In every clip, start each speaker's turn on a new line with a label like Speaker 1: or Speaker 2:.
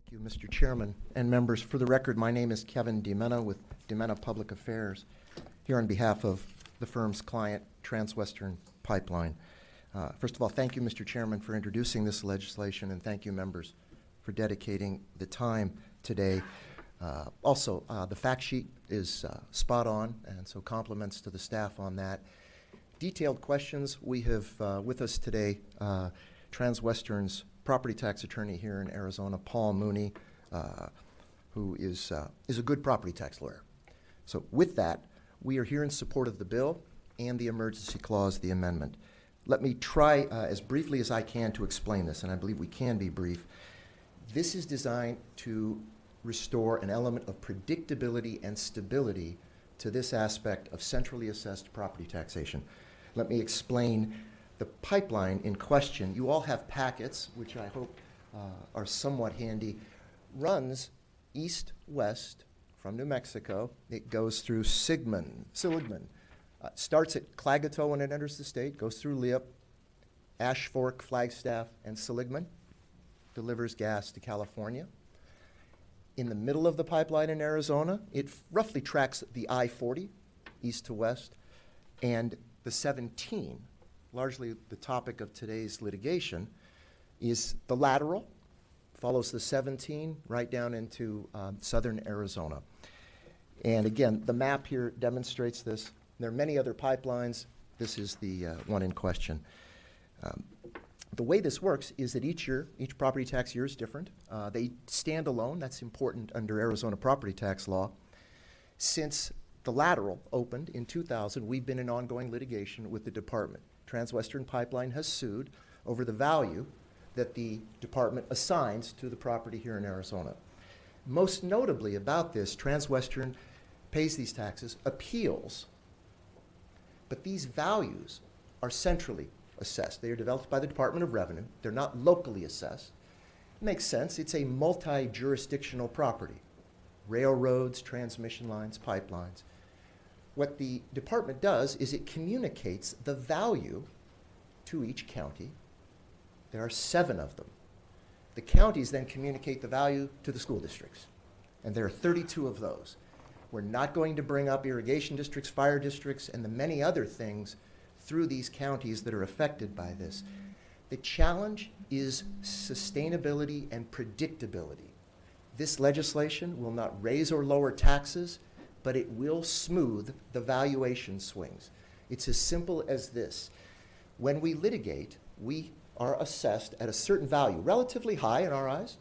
Speaker 1: Thank you, Mr. Chairman and members. For the record, my name is Kevin DeMenna with DeMenna Public Affairs, here on behalf of the firm's client, Transwestern Pipeline. First of all, thank you, Mr. Chairman, for introducing this legislation, and thank you, members, for dedicating the time today. Also, the fact sheet is spot on, and so compliments to the staff on that. Detailed questions, we have with us today Transwestern's property tax attorney here in Arizona, Paul Mooney, who is a good property tax lawyer. So with that, we are here in support of the bill and the emergency clause, the amendment. Let me try as briefly as I can to explain this, and I believe we can be brief. This is designed to restore an element of predictability and stability to this aspect of centrally assessed property taxation. Let me explain the pipeline in question. You all have packets, which I hope are somewhat handy. Runs east-west from New Mexico. It goes through Seligman. Starts at Clagato when it enters the state, goes through Leop, Ash Fork, Flagstaff, and Seligman. Delivers gas to California. In the middle of the pipeline in Arizona, it roughly tracks the I-40, east to west, and the 17, largely the topic of today's litigation, is the lateral, follows the 17 right down into southern Arizona. And again, the map here demonstrates this. There are many other pipelines. This is the one in question. The way this works is that each property tax year is different. They stand alone. That's important under Arizona property tax law. Since the lateral opened in 2000, we've been in ongoing litigation with the department. Transwestern Pipeline has sued over the value that the department assigns to the property here in Arizona. Most notably about this, Transwestern pays these taxes, appeals, but these values are centrally assessed. They are developed by the Department of Revenue. They're not locally assessed. It makes sense. It's a multi-jurisdictional property. Railroads, transmission lines, pipelines. What the department does is it communicates the value to each county. There are 7 of them. The counties then communicate the value to the school districts, and there are 32 of those. We're not going to bring up irrigation districts, fire districts, and the many other things through these counties that are affected by this. The challenge is sustainability and predictability. This legislation will not raise or lower taxes, but it will smooth the valuation swings. It's as simple as this. When we litigate, we are assessed at a certain value, relatively high in our eyes.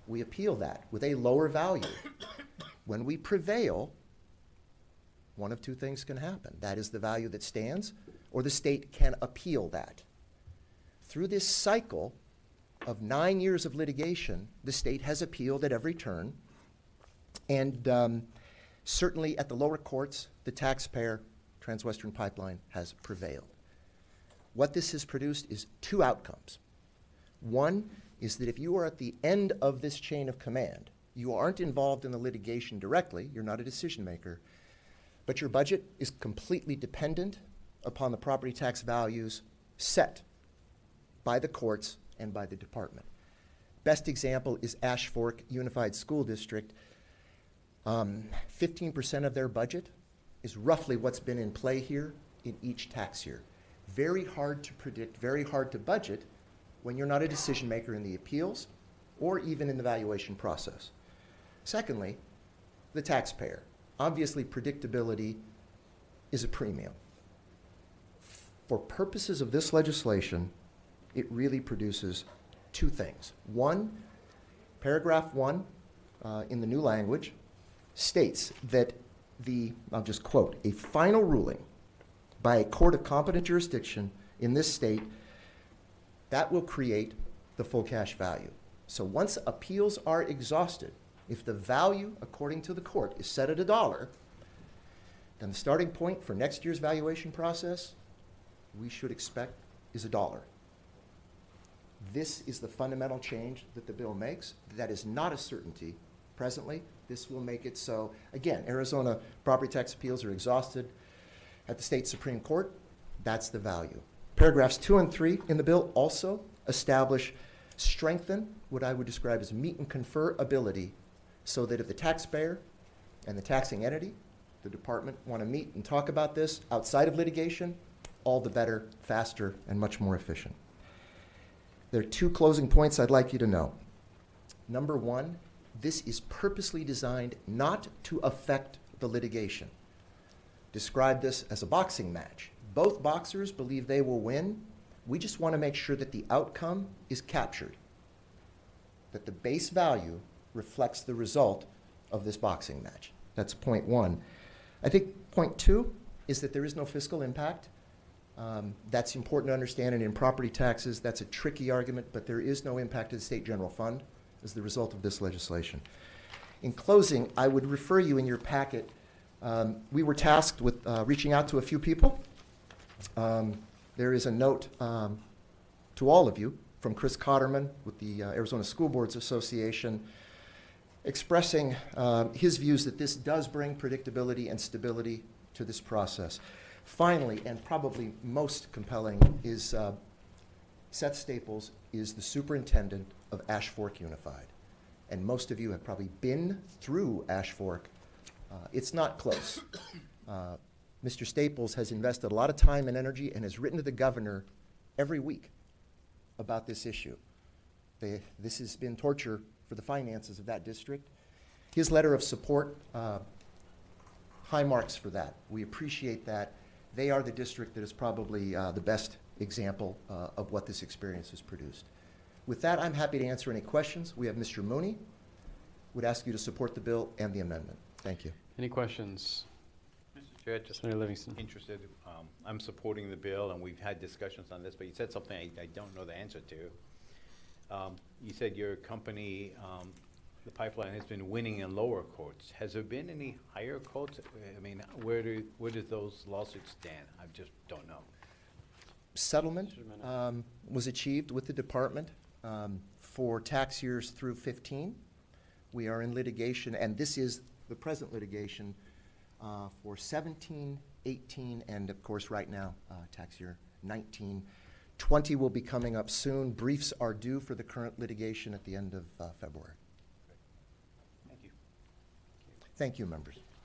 Speaker 1: We appeal that with a lower value. When we prevail, one of two things can happen. That is the value that stands, or the state can appeal that. Through this cycle of 9 years of litigation, the state has appealed at every turn, and certainly at the lower courts, the taxpayer, Transwestern Pipeline, has prevailed. What this has produced is 2 outcomes. One is that if you are at the end of this chain of command, you aren't involved in the litigation directly, you're not a decision maker, but your budget is completely dependent upon the property tax values set by the courts and by the department. Best example is Ash Fork Unified School District. 15% of their budget is roughly what's been in play here in each tax year. Very hard to predict, very hard to budget when you're not a decision maker in the appeals or even in the valuation process. Secondly, the taxpayer. Obviously, predictability is a premium. For purposes of this legislation, it really produces 2 things. One, paragraph 1 in the new language states that I'll just quote, a final ruling by a court of competent jurisdiction in this state, that will create the full cash value. So once appeals are exhausted, if the value, according to the court, is set at $1, then the starting point for next year's valuation process, we should expect, is $1. This is the fundamental change that the bill makes. That is not a certainty presently. This will make it so. Again, Arizona property tax appeals are exhausted at the state Supreme Court. That's the value. Paragraphs 2 and 3 in the bill also establish strengthen what I would describe as meet and confer ability so that if the taxpayer and the taxing entity, the department, want to meet and talk about this outside of litigation, all the better, faster, and much more efficient. There are two closing points I'd like you to know. Number one, this is purposely designed not to affect the litigation. Describe this as a boxing match. Both boxers believe they will win. We just want to make sure that the outcome is captured, that the base value reflects the result of this boxing match. That's point one. I think point two is that there is no fiscal impact. That's important to understand, and in property taxes, that's a tricky argument, but there is no impact to the state general fund as the result of this legislation. In closing, I would refer you in your packet. We were tasked with reaching out to a few people. There is a note to all of you from Chris Cotterman with the Arizona School Boards Association expressing his views that this does bring predictability and stability to this process. Finally, and probably most compelling, is Seth Staples is the superintendent of Ash Fork Unified. And most of you have probably been through Ash Fork. It's not close. Mr. Staples has invested a lot of time and energy and has written to the governor every week about this issue. This has been torture for the finances of that district. His letter of support, high marks for that. We appreciate that. They are the district that is probably the best example of what this experience has produced. With that, I'm happy to answer any questions. We have Mr. Mooney. Would ask you to support the bill and the amendment. Thank you.
Speaker 2: Any questions?
Speaker 3: Mr. Chair, just
Speaker 2: Senator Livingston.
Speaker 3: interested. I'm supporting the bill, and we've had discussions on this, but you said something I don't know the answer to. You said your company, the pipeline, has been winning in lower courts. Has there been any higher courts? I mean, where do those lawsuits stand? I just don't know.
Speaker 1: Settlement was achieved with the department for tax years through 15. We are in litigation, and this is the present litigation for 17, 18, and of course right now, tax year 19. 20 will be coming up soon. Briefs are due for the current litigation at the end of February.
Speaker 3: Thank you.
Speaker 1: Thank you, members.